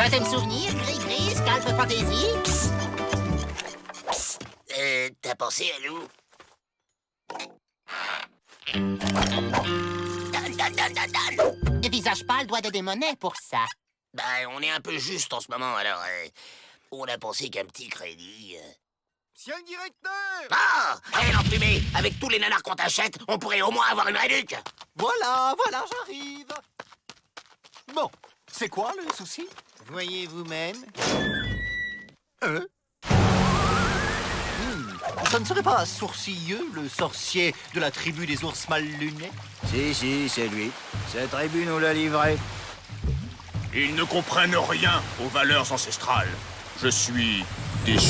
Troisième souvenir, gris-gris, scalp fantaisie. Psst. Psst. T'as pensé à nous? Le visage pâle doit des monnaies pour ça. Ben, on est un peu juste en ce moment, alors on a pensé qu'un petit crédit... Monsieur le directeur! Ah! Hé, l'emplumé! Avec tous les nanars qu'on t'achète, on pourrait au moins avoir une réduc! Voilà, j'arrive. Bon, c'est quoi le souci? Voyez vous-même. Ça ne serait pas Sourcilleux, le sorcier de la tribu des ours mal lunés? Si, c'est lui. Cette tribu nous l'a livré. Ils ne comprennent rien aux valeurs ancestrales. Je suis déçu.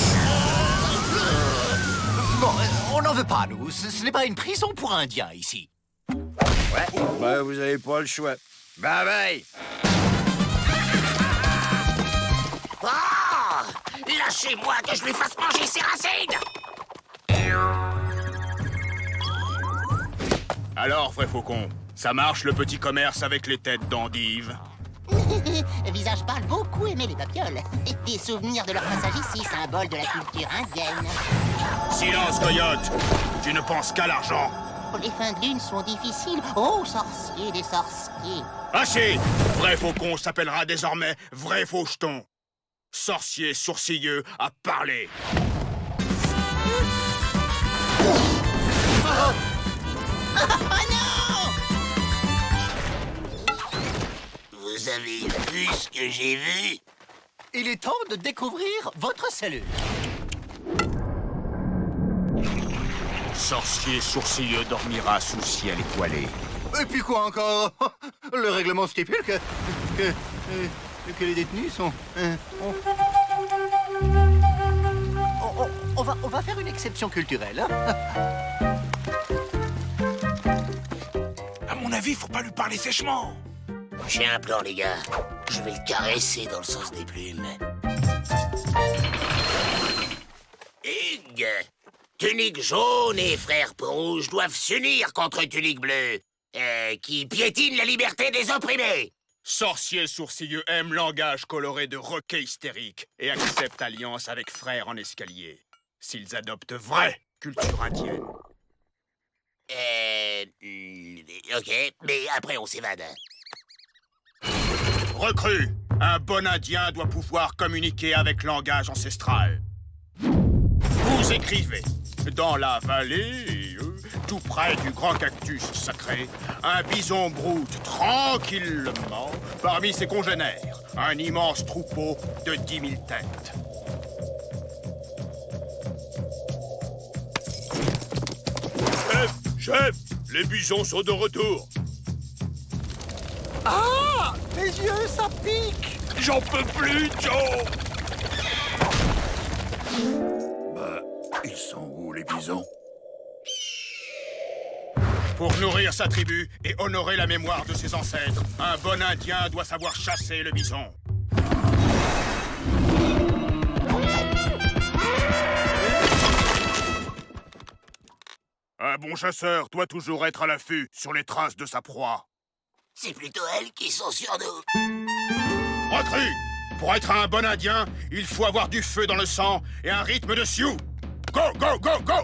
Bon, on n'en veut pas, nous. Ce n'est pas une prison pour Indiens, ici. Ouais, bah vous avez pas le choix. Bye bye! Ah! Lâchez-moi que je lui fasse manger ses racines! Alors, vrai faucon, ça marche le petit commerce avec les têtes d'endives? Visage pâle beaucoup aimait les babioles. Des souvenirs de leur passage ici, symbole de la culture indienne. Silence, coyote! Tu ne penses qu'à l'argent. Oh, les fins de lune sont difficiles. Oh, sorcier des sorciers. Assez! Vrai faucon s'appellera désormais vrai faucheton. Sorcier sourcilleux à parler. Vous avez vu ce que j'ai vu? Il est temps de découvrir votre cellule. Sorcier sourcilleux dormira sous ciel étoilé. Et puis quoi encore? Le règlement stipule que les détenus sont... On va faire une exception culturelle. Hein? À mon avis, faut pas lui parler sèchement. J'ai un plan, les gars. Je vais le caresser dans le sens des plumes. Hugues! Tunique jaune et frère rouge doivent s'unir contre Tunique bleue, qui piétine la liberté des opprimés. Sorcier sourcilleux aime langage coloré de requin hystérique et accepte alliance avec frère en escalier. S'ils adoptent vraie culture indienne. Ok, mais après on s'évade. Recrue, un bon indien doit pouvoir communiquer avec langage ancestral. Vous écrivez, dans la vallée, tout près du grand cactus sacré, un bison broute tranquillement parmi ses congénères, un immense troupeau de 10 000 têtes. Chef, les bisons sont de retour. Ah! Les yeux, ça pique! J'en peux plus, Joe! Bah, ils sont où, les bisons? Pour nourrir sa tribu et honorer la mémoire de ses ancêtres, un bon Indien doit savoir chasser le bison. Un bon chasseur doit toujours être à l'affût sur les traces de sa proie. C'est plutôt elles qui sont sur nous. Recrue! Pour être un bon Indien, il faut avoir du feu dans le sang et un rythme de Sioux. Go, go, go, go!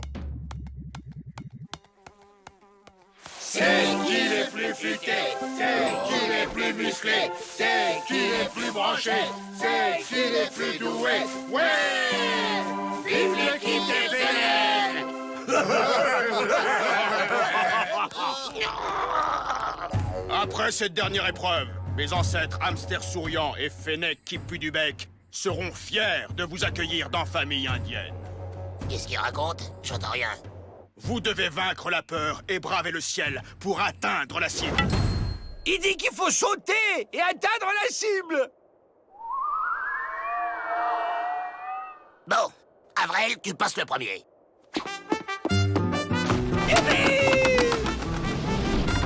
C'est qui les plus futés, c'est qui les plus musclés, c'est qui les plus branchés, c'est qui les plus doués. Ouais! Vive l'équipe des Vénères! Après cette dernière épreuve, mes ancêtres hamsters souriants et fennecs qui puent du bec seront fiers de vous accueillir dans famille indienne. Qu'est-ce qu'il raconte? J'entends rien. Vous devez vaincre la peur et braver le ciel pour atteindre la cible. Il dit qu'il faut sauter et atteindre la cible. Bon, Avril, tu passes le premier.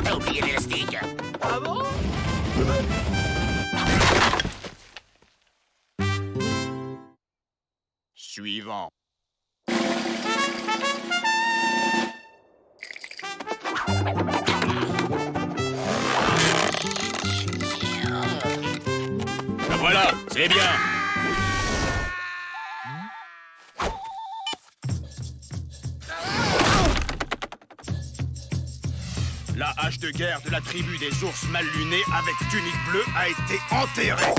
T'as oublié l'élastique. Ah bon? Suivant. Voilà, c'est bien. La hache de guerre de la tribu des ours mal lunés avec tunique bleue a été enterrée.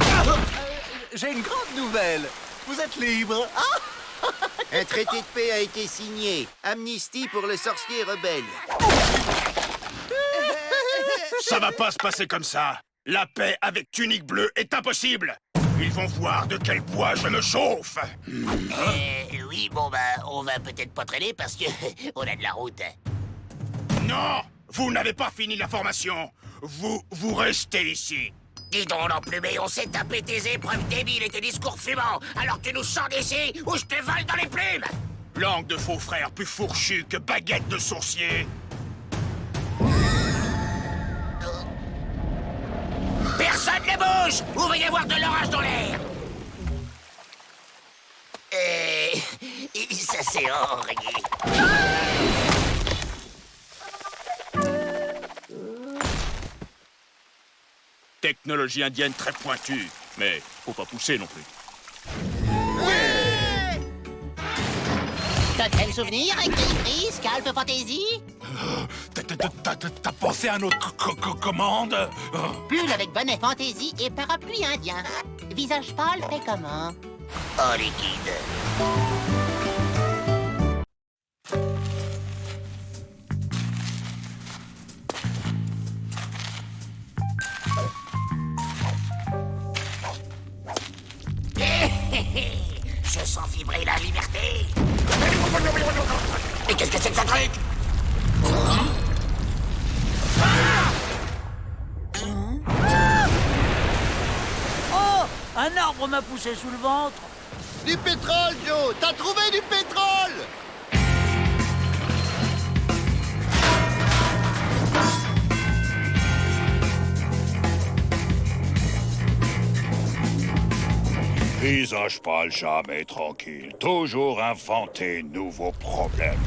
J'ai une grande nouvelle. Vous êtes libre. Un traité de paix a été signé. Amnistie pour les sorciers rebelles. Ça va pas se passer comme ça. La paix avec tunique bleue est impossible. Ils vont voir de quel bois je me chauffe. Oui, bon, bah, on va peut-être pas traîner parce que on a de la route. Non, vous n'avez pas fini la formation. Vous restez ici. Dis donc, l'emplumé, on s'est tapé tes épreuves débiles et tes discours fumants, alors tu nous sors d'ici ou je te vole dans les plumes. Langue de faux frères plus fourchue que baguette de sourcier. Personne ne bouge ou va y avoir de l'orage dans l'air. Ça c'est horrible. Technologie indienne très pointue, mais faut pas pousser non plus. Totem souvenir, écrit, scalp fantaisie. T'as pensé à notre commande? Pull avec bonnet fantaisie et parapluie indien. Visage pâle fait comment? Oh, liquide. Je sens vibrer la liberté. Mais qu'est-ce que c'est que ce truc? Oh, un arbre m'a poussé sous le ventre. Du pétrole, Joe. T'as trouvé du pétrole. Visage pâle, jamais tranquille. Toujours inventer nouveaux problèmes.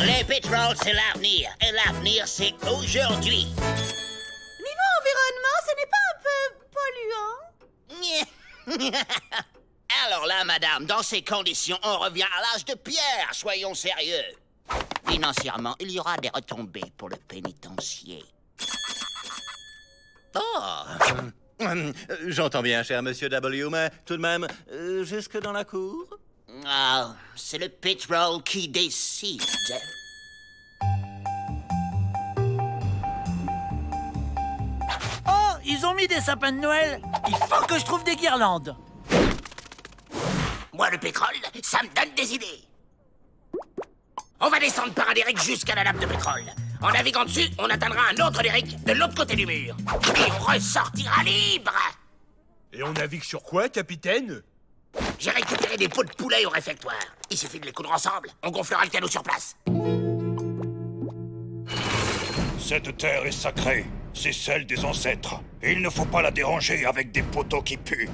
Le pétrole, c'est l'avenir. Et l'avenir, c'est aujourd'hui. Niveau environnement, ce n'est pas un peu polluant? Alors là, madame, dans ces conditions, on revient à l'âge de pierre. Soyons sérieux. Financièrement, il y aura des retombées pour le pénitencier. Oh. J'entends bien, cher monsieur W, mais tout de même, jusque dans la cour. Ah, c'est le pétrole qui décide. Oh, ils ont mis des sapins de Noël. Il faut que je trouve des guirlandes. Moi, le pétrole, ça me donne des idées. On va descendre par un derrick jusqu'à la nappe de pétrole. En naviguant dessus, on atteindra un autre derrick de l'autre côté du mur. Et on ressortira libre. Et on navigue sur quoi, capitaine? J'ai récupéré des pots de poulet au réfectoire. Il suffit de les coudre ensemble. On gonflera le canot sur place. Cette terre est sacrée. C'est celle des ancêtres. Il ne faut pas la déranger avec des poteaux qui puent.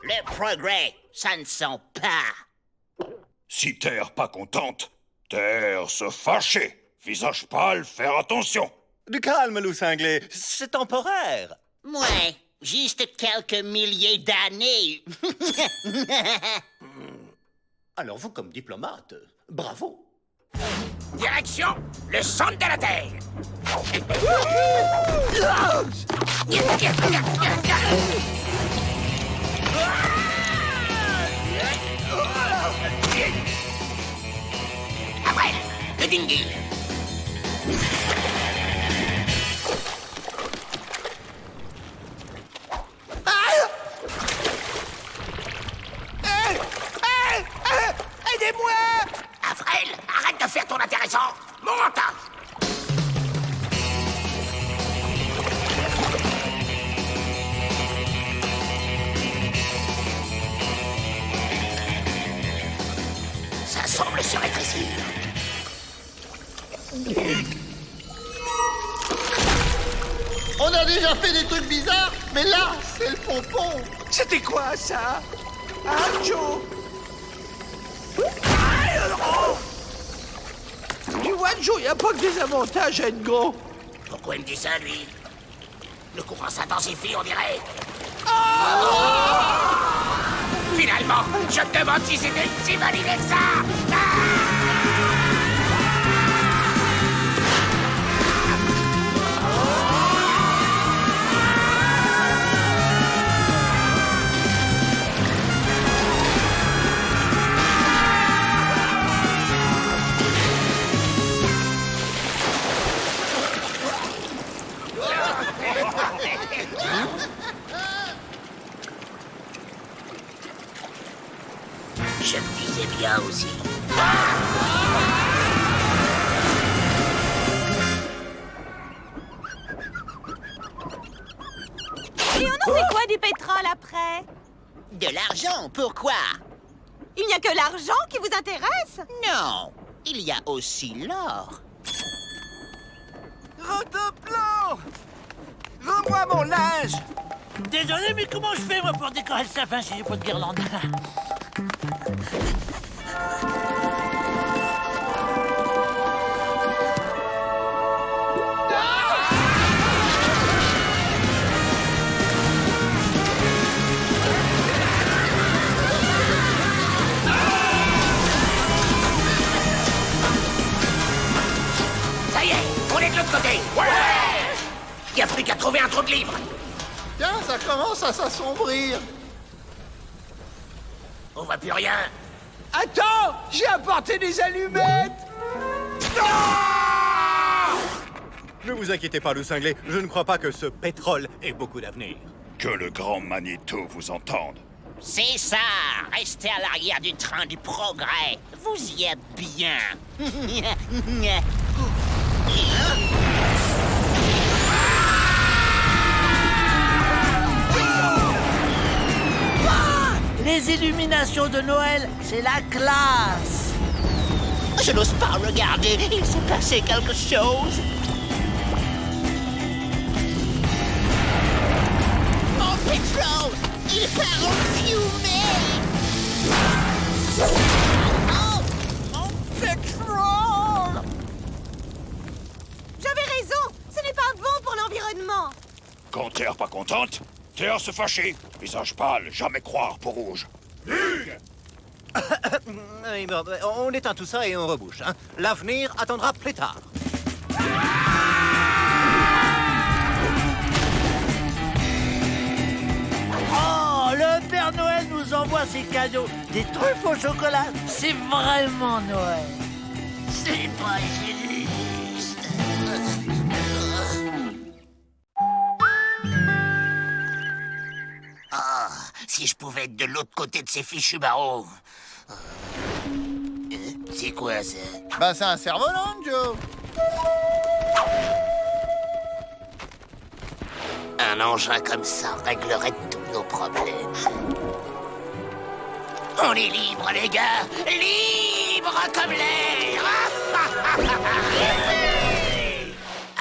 Le progrès, ça ne sent pas. Si terre pas contente, terre se fâcher. Visage pâle, faire attention. Du calme, loup cinglé. C'est temporaire. Ouais, juste quelques milliers d'années. Alors vous, comme diplomate, bravo. Direction, le centre de la Terre. Après, le dinghy. Aidez-moi! Avril, arrête de faire ton intéressant. Monte! Ça semble se rétrécir. On a déjà fait des trucs bizarres, mais là, c'est le pompon. C'était quoi, ça? Ah, Joe? vois, Joe, y a pas que des avantages à être grand. Pourquoi il me dit ça, lui? Le courant s'intensifie, on dirait. Finalement, je me demande si c'était si validé que ça. Je me disais bien aussi. Et on en fait quoi du pétrole après? De l'argent, pourquoi? Il n'y a que l'argent qui vous intéresse? Non, il y a aussi l'or. Rotoplan! Rends-moi mon linge! Désolé, mais comment je fais, moi, pour décorer le sapin si j'ai pas de guirlande? Ça y est, on est de l'autre côté. Ouais! Il n'y a plus qu'à trouver un trou de libre. Tiens, ça commence à s'assombrir. On voit plus rien. Attends! J'ai apporté des allumettes! Ne vous inquiétez pas, loup cinglé. Je ne crois pas que ce pétrole ait beaucoup d'avenir. Que le grand Magnéto vous entende. C'est ça, restez à l'arrière du train du progrès. Vous y êtes bien. Les illuminations de Noël, c'est la classe. Je n'ose pas regarder, il s'est passé quelque chose. Mon pétrole, il part en fumée. Oh, mon pétrole. J'avais raison, ce n'est pas bon pour l'environnement. Quand Terre pas contente, Terre se fâcher. Visage pâle, jamais croire pour rouge. Oui, bon, on éteint tout ça et on rebouche. Hein. L'avenir attendra plus tard. Oh, le Père Noël nous envoie ses cadeaux. Des truffes au chocolat, c'est vraiment Noël. C'est pas juste. Ah, si je pouvais être de l'autre côté de ces fichus barreaux. C'est quoi ça? Ben, c'est un cerf-volant, Joe. Un engin comme ça réglerait tous nos problèmes. On est libre, les gars! Libre comme l'air!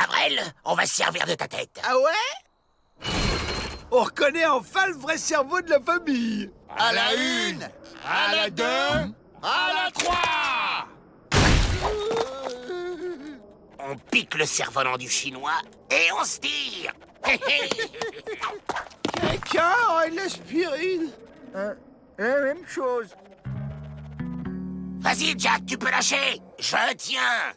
Avril, on va se servir de ta tête. Ah ouais? On reconnaît enfin le vrai cerveau de la famille! À la une, À la 2, à la 3. On pique le cerf-volant du chinois et on se tire. Quelqu'un a une aspirine? La même chose. Vas-y, Jack, tu peux lâcher. Je tiens.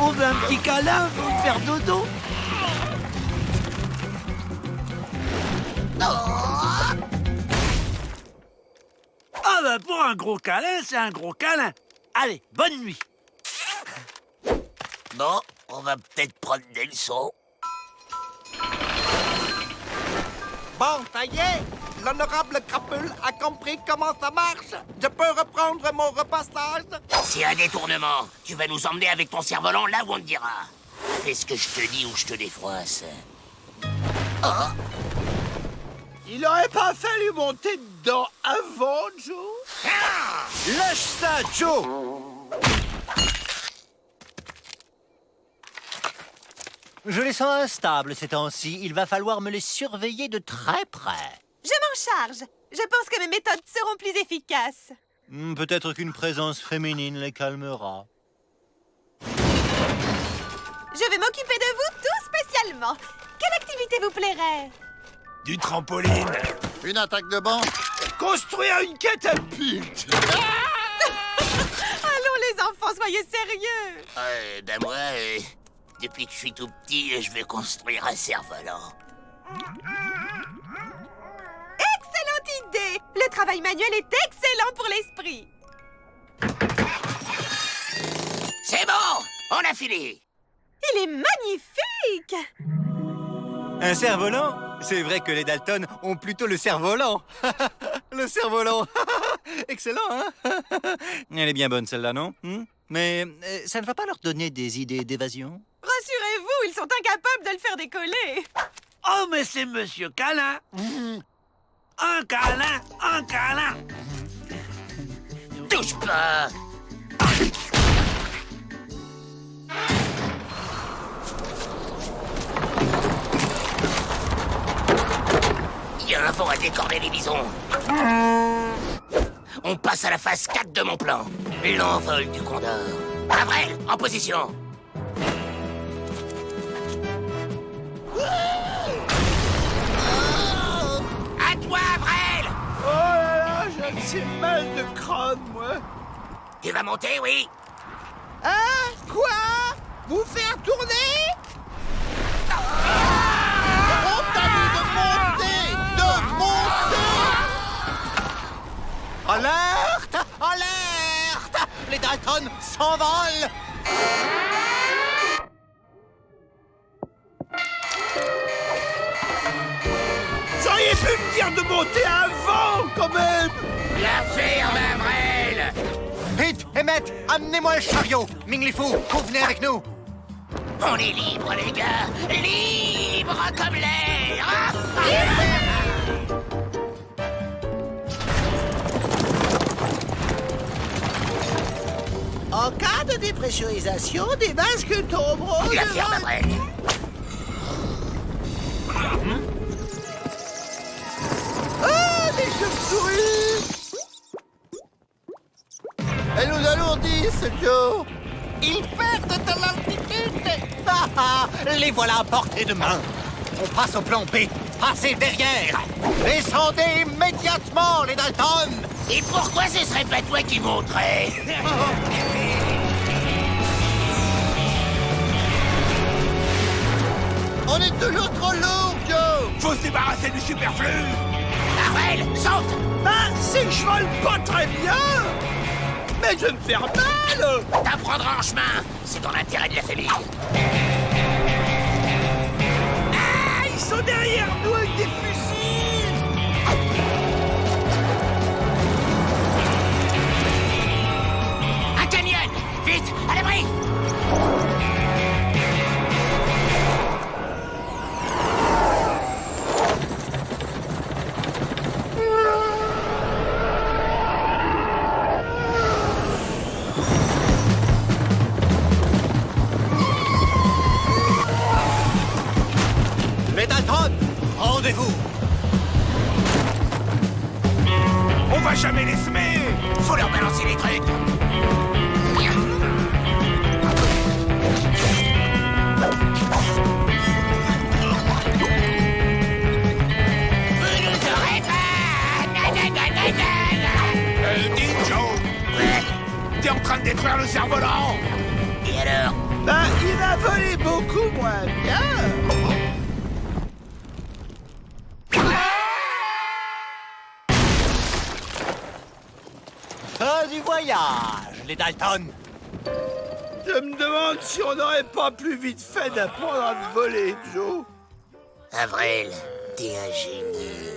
On veut un petit câlin pour me faire dodo. Ah bah pour un gros câlin, c'est un gros câlin. Allez, bonne nuit. Bon, on va peut-être prendre des leçons. Bon, ça y est, l'honorable Crapule a compris comment ça marche. Je peux reprendre mon repassage. C'est un détournement. Tu vas nous emmener avec ton cerf-volant là où on te dira. Fais ce que je te dis ou je te défroisse. Oh, Il aurait pas fallu monter dedans avant, Joe? Lâche ça, Joe. Je les sens instables ces temps-ci. Il va falloir me les surveiller de très près. Je m'en charge. Je pense que mes méthodes seront plus efficaces. Peut-être qu'une présence féminine les calmera. Je vais m'occuper de vous tout spécialement. Quelle activité vous plairait? Du trampoline. Une attaque de banque. Construire une catapulte. Allons les enfants, soyez sérieux. Ben moi, depuis que je suis tout petit, je vais construire un cerf-volant. Excellente idée. Le travail manuel est excellent pour l'esprit. C'est bon, on a fini. Il est magnifique. Un cerf-volant? C'est vrai que les Dalton ont plutôt le cerf-volant. Le cerf-volant. Excellent, hein? Elle est bien bonne, celle-là, non? Mais ça ne va pas leur donner des idées d'évasion? Rassurez-vous, ils sont incapables de le faire décoller. Oh, mais c'est Monsieur Câlin. Un câlin, un câlin. Touche pas. Il y a un vent à décorer les bisons. On passe à la phase 4 de mon plan. L'envol du Condor. Avril, en position. À toi, Avril. Oh là là, j'ai assez mal de crâne, moi. Tu vas monter, oui? Hein? Quoi? Vous faire tourner? On t'a dit de monter! De monter! Alerte! Alerte! Les Dalton s'envolent! Vous auriez pu me dire de monter avant, quand même. La ferme, Avril. Vite, Emmett, amenez-moi le chariot! Minglifu, vous venez avec nous! On est libre, les gars. Libre comme l'air. En cas de dépressurisation, des masques tomberont. La ferme, Avril. Ah, les chauves-souris! Elles nous alourdissent, Joe! Ils perdent de l'altitude! Ah ah! Les voilà à portée de main! On passe au plan B! Passez derrière! Descendez immédiatement, les Dalton! Et pourquoi ce serait pas toi qui monterais? On est toujours trop lourd, Joe! Faut se débarrasser du superflu. Avril, saute. Ben, c'est que je vole pas très bien. Mais je vais me faire mal. T'apprendras en chemin. C'est dans l'intérêt de la famille. Ah, ils sont derrière nous avec des fusils. Un canyon. Vite, à l'abri. Les Dalton, rendez-vous! On va jamais les semer. Faut leur balancer les trucs. Vous nous aurez pas. Dis, Joe. Ouais. T'es en train de détruire le cerf-volant. Et alors? Ben, il a volé beaucoup moins bien. Fin du voyage, les Dalton! Je me demande si on n'aurait pas plus vite fait d'apprendre à voler, Joe. Avril, t'es un génie.